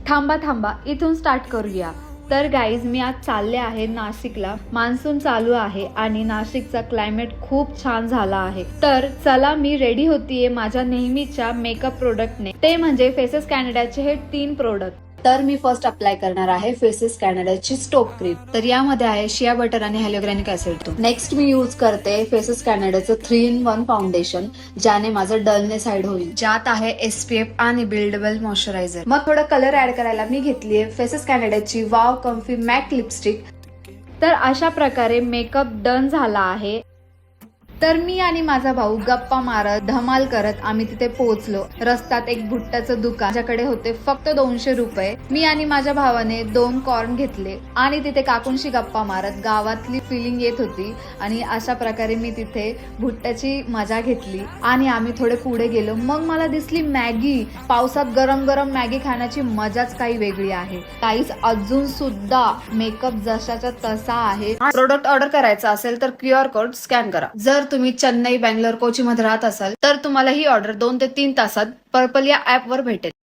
थांबा थांबा, इथून स्टार्ट करूया। तर गाईज, मी आज चालले आहे नाशिकला। मान्सून चालू आहे आणि नाशिकचा क्लायमेट खूप छान झाला आहे। तर चला, मी रेडी होतीये माझ्या नेहमीच्या मेकअप प्रोडक्टने, ते म्हणजे फेसेस कॅनडाचे हे 3 प्रोडक्ट। तर मी फर्स्ट अप्लाय करणार आहे फेसेस कॅनडाची स्टोक क्रीम। तर यामध्ये आहे शिया बटर आणि हायलोग्रानिक ऍसिड। नेक्स्ट मी यूज करते फेसेस कॅनडाचं 3-in-1 फाउंडेशन, ज्याने माझं डलनेस हाईड होईल, ज्यात आहे SPF आणि बिल्डेबल मॉइश्चरायझर। मग थोडं कलर ऍड करायला मी घेतलीये फेसेस कॅनडाची वाव कम्फी मॅट लिपस्टिक। तर अशा प्रकारे मेकअप डन झाला आहे। तर मी आणि माझा भाऊ गप्पा मारत धमाल करत आम्ही तिथे पोहोचलो। रस्त्यात एक भुट्टाचं दुकान, ज्याकडे होते फक्त 200 रुपये। मी आणि माझ्या भावाने 2 कॉर्न घेतले आणि तिथे काकूंशी गप्पा मारत गावातली फिलिंग येत होती। आणि अशा प्रकारे मी तिथे भुट्ट्याची मजा घेतली आणि आम्ही थोडे पुढे गेलो। मग मला दिसली मॅगी। पावसात गरम गरम मॅगी खाण्याची मजाच काही वेगळी आहे। काहीच अजून सुद्धा मेकअप जशाचा तसा आहे। प्रोडक्ट ऑर्डर करायचा असेल तर QR कोड स्कॅन करा। जर तुम्ही चेन्नई, बँगलोर, कोची मध्ये राहत असाल तर तुम्हाला ही ऑर्डर 2 ते 3 तासात पर्पल या ऍप वर भेटेल।